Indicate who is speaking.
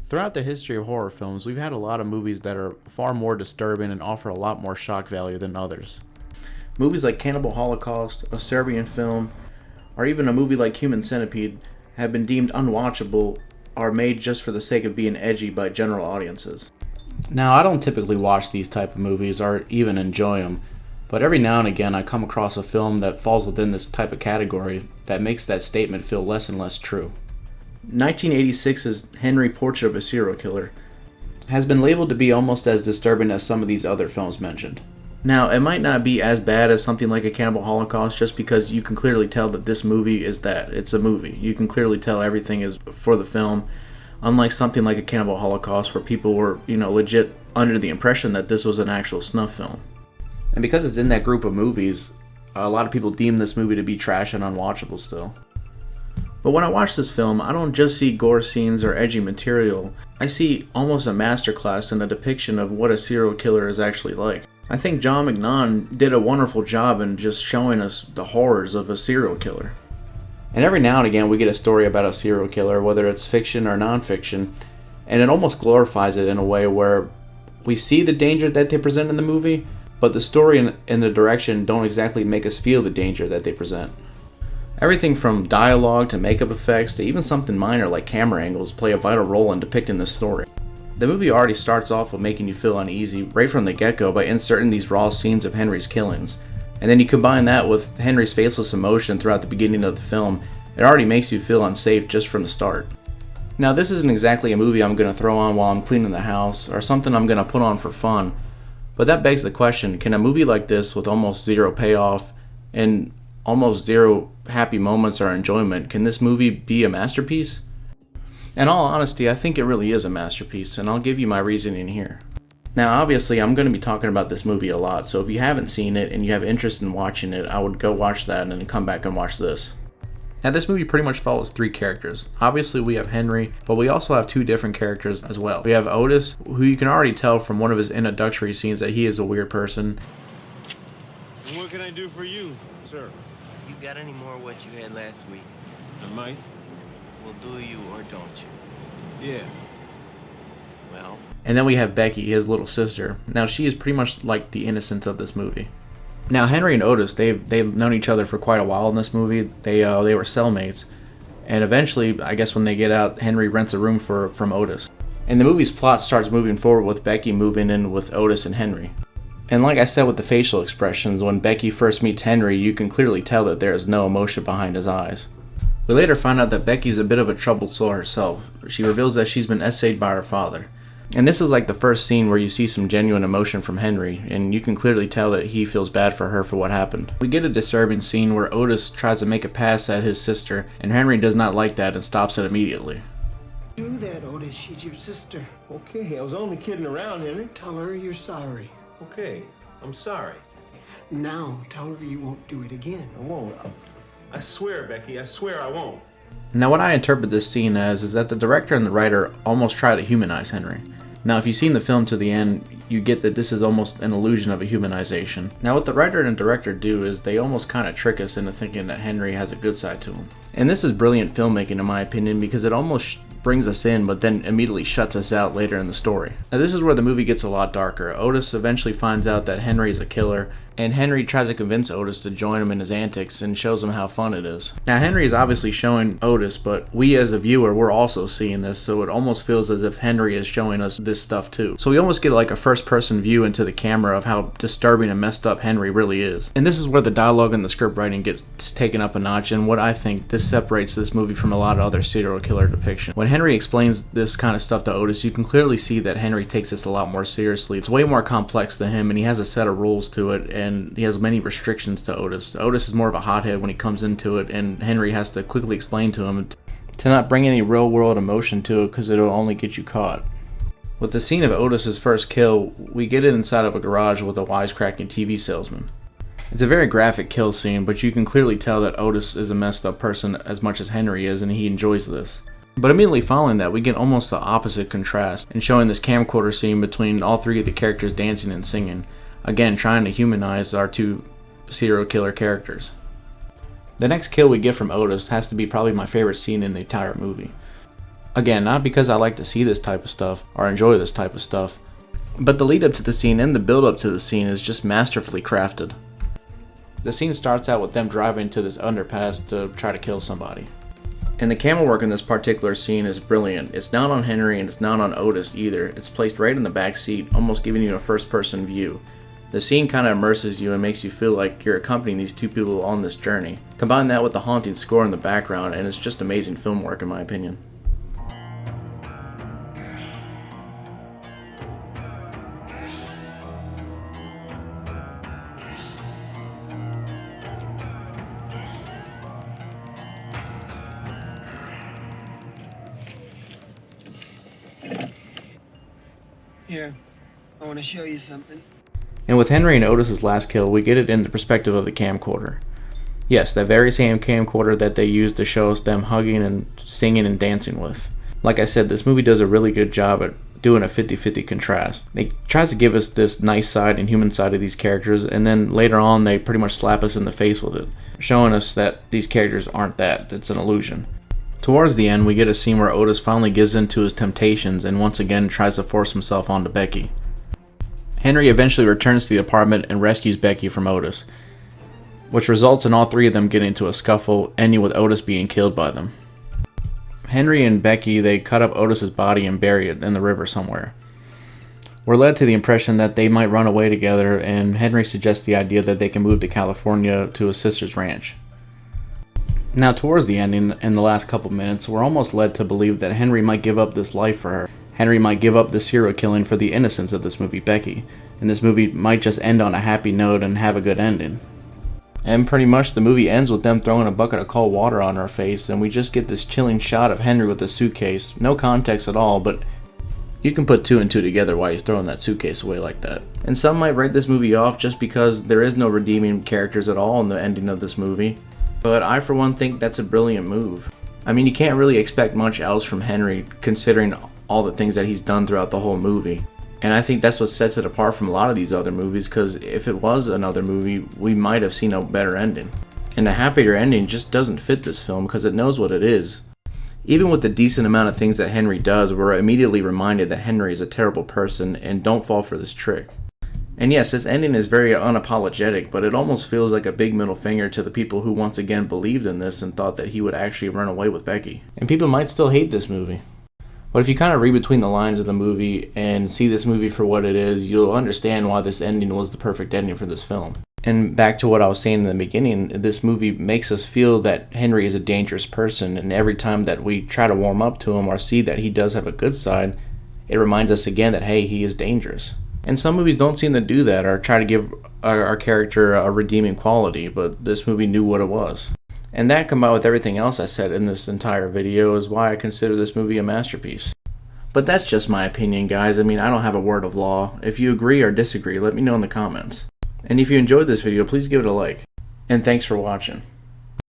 Speaker 1: Throughout the history of horror films, we've had a lot of movies that are far more disturbing and offer a lot more shock value than others. Movies like Cannibal Holocaust, a Serbian film, or even a movie like Human Centipede have been deemed unwatchable or made just for the sake of being edgy by general audiences. Now, I don't typically watch these type of movies or even enjoy them, but every now and again I come across a film that falls within this type of category that makes that statement feel less and less true. 1986's Henry Portrait of a Serial Killer has been labeled to be almost as disturbing as some of these other films mentioned. Now, it might not be as bad as something like a Cannibal Holocaust just because you can clearly tell that this movie is that. It's a movie. You can clearly tell everything is for the film, unlike something like a Cannibal Holocaust where people were, legit under the impression that this was an actual snuff film. And because it's in that group of movies, a lot of people deem this movie to be trash and unwatchable still. But when I watch this film, I don't just see gore scenes or edgy material. I see almost a masterclass in the depiction of what a serial killer is actually like. I think John McNaughton did a wonderful job in just showing us the horrors of a serial killer. And every now and again we get a story about a serial killer, whether it's fiction or non-fiction, and it almost glorifies it in a way where we see the danger that they present in the movie, but the story and the direction don't exactly make us feel the danger that they present. Everything from dialogue to makeup effects to even something minor like camera angles play a vital role in depicting this story. The movie already starts off with making you feel uneasy right from the get-go by inserting these raw scenes of Henry's killings. And then you combine that with Henry's faceless emotion throughout the beginning of the film, it already makes you feel unsafe just from the start. Now, this isn't exactly a movie I'm going to throw on while I'm cleaning the house or something I'm going to put on for fun, but that begs the question, can a movie like this with almost zero payoff and almost zero happy moments or enjoyment, can this movie be a masterpiece? In all honesty, I think it really is a masterpiece, and I'll give you my reasoning here. Now, obviously, I'm going to be talking about this movie a lot, so if you haven't seen it and you have interest in watching it, I would go watch that and then come back and watch this. Now, this movie pretty much follows three characters. Obviously, we have Henry, but we also have two different characters as well. We have Otis, who you can already tell from one of his introductory scenes that he is a weird person.
Speaker 2: What can I do for you, sir?
Speaker 3: You got any more of what you had last week?
Speaker 2: I might.
Speaker 3: Well, do you or don't you?
Speaker 2: Yeah.
Speaker 3: Well.
Speaker 1: And then we have Becky, his little sister. Now, she is pretty much like the innocence of this movie. Now, Henry and Otis, they've known each other for quite a while in this movie. They were cellmates. And eventually, I guess when they get out, Henry rents a room from Otis. And the movie's plot starts moving forward with Becky moving in with Otis and Henry. And like I said with the facial expressions, when Becky first meets Henry, you can clearly tell that there is no emotion behind his eyes. We later find out that Becky's a bit of a troubled soul herself. She reveals that she's been essayed by her father. And this is like the first scene where you see some genuine emotion from Henry, and you can clearly tell that he feels bad for her for what happened. We get a disturbing scene where Otis tries to make a pass at his sister, and Henry does not like that and stops it immediately.
Speaker 4: Do that, Otis. She's your sister.
Speaker 2: Okay, I was only kidding around, Henry.
Speaker 4: Tell her you're sorry.
Speaker 2: Okay, I'm sorry.
Speaker 4: Now, tell her you won't do it again.
Speaker 2: I won't. I swear, Becky, I swear I won't.
Speaker 1: Now, what I interpret this scene as is that the director and the writer almost try to humanize Henry. Now, if you've seen the film to the end, you get that this is almost an illusion of a humanization. Now, what the writer and director do is they almost kind of trick us into thinking that Henry has a good side to him. And this is brilliant filmmaking in my opinion because it almost brings us in but then immediately shuts us out later in the story. Now, this is where the movie gets a lot darker. Otis eventually finds out that Henry is a killer, and Henry tries to convince Otis to join him in his antics and shows him how fun it is. Now, Henry is obviously showing Otis, but we as a viewer, we're also seeing this, so it almost feels as if Henry is showing us this stuff too. So we almost get like a first-person view into the camera of how disturbing and messed up Henry really is. And this is where the dialogue and the script writing gets taken up a notch, and what I think this separates this movie from a lot of other serial killer depiction. When Henry explains this kind of stuff to Otis, you can clearly see that Henry takes this a lot more seriously. It's way more complex than him, and he has a set of rules to it, and he has many restrictions to Otis. Otis is more of a hothead when he comes into it, and Henry has to quickly explain to him to not bring any real-world emotion to it because it'll only get you caught. With the scene of Otis's first kill, we get it inside of a garage with a wisecracking TV salesman. It's a very graphic kill scene, but you can clearly tell that Otis is a messed up person as much as Henry is, and he enjoys this. But immediately following that, we get almost the opposite contrast in showing this camcorder scene between all three of the characters dancing and singing. Again, trying to humanize our two serial killer characters. The next kill we get from Otis has to be probably my favorite scene in the entire movie. Again, not because I like to see this type of stuff or enjoy this type of stuff, but the lead up to the scene and the build up to the scene is just masterfully crafted. The scene starts out with them driving to this underpass to try to kill somebody. And the camera work in this particular scene is brilliant. It's not on Henry and it's not on Otis either. It's placed right in the back seat, almost giving you a first person view. The scene kind of immerses you and makes you feel like you're accompanying these two people on this journey. Combine that with the haunting score in the background and it's just amazing film work in my opinion.
Speaker 5: Here, I want to show you something.
Speaker 1: And with Henry and Otis's last kill, we get it in the perspective of the camcorder. Yes, that very same camcorder that they used to show us them hugging and singing and dancing with. Like I said, this movie does a really good job at doing a 50-50 contrast. It tries to give us this nice side and human side of these characters, and then later on they pretty much slap us in the face with it, showing us that these characters aren't that, it's an illusion. Towards the end, we get a scene where Otis finally gives in to his temptations and once again tries to force himself onto Becky. Henry eventually returns to the apartment and rescues Becky from Otis, which results in all three of them getting into a scuffle, ending with Otis being killed by them. Henry and Becky, they cut up Otis's body and bury it in the river somewhere. We're led to the impression that they might run away together, and Henry suggests the idea that they can move to California to his sister's ranch. Now towards the ending, in the last couple minutes, we're almost led to believe that Henry might give up this life for her. Henry might give up the serial killing for the innocence of this movie, Becky. And this movie might just end on a happy note and have a good ending. And pretty much the movie ends with them throwing a bucket of cold water on her face, and we just get this chilling shot of Henry with a suitcase. No context at all, but you can put two and two together why he's throwing that suitcase away like that. And some might write this movie off just because there is no redeeming characters at all in the ending of this movie. But I for one think that's a brilliant move. I mean, you can't really expect much else from Henry considering all the things that he's done throughout the whole movie. And I think that's what sets it apart from a lot of these other movies, because if it was another movie, we might have seen a better ending. And a happier ending just doesn't fit this film because it knows what it is. Even with the decent amount of things that Henry does, we're immediately reminded that Henry is a terrible person and don't fall for this trick. And yes, this ending is very unapologetic, but it almost feels like a big middle finger to the people who once again believed in this and thought that he would actually run away with Becky. And people might still hate this movie. But if you kind of read between the lines of the movie and see this movie for what it is, you'll understand why this ending was the perfect ending for this film. And back to what I was saying in the beginning, this movie makes us feel that Henry is a dangerous person, and every time that we try to warm up to him or see that he does have a good side, it reminds us again that, hey, he is dangerous. And some movies don't seem to do that or try to give our character a redeeming quality, but this movie knew what it was. And that combined with everything else I said in this entire video is why I consider this movie a masterpiece. But that's just my opinion, guys. I mean, I don't have a word of law. If you agree or disagree, let me know in the comments. And if you enjoyed this video, please give it a like. And thanks for watching.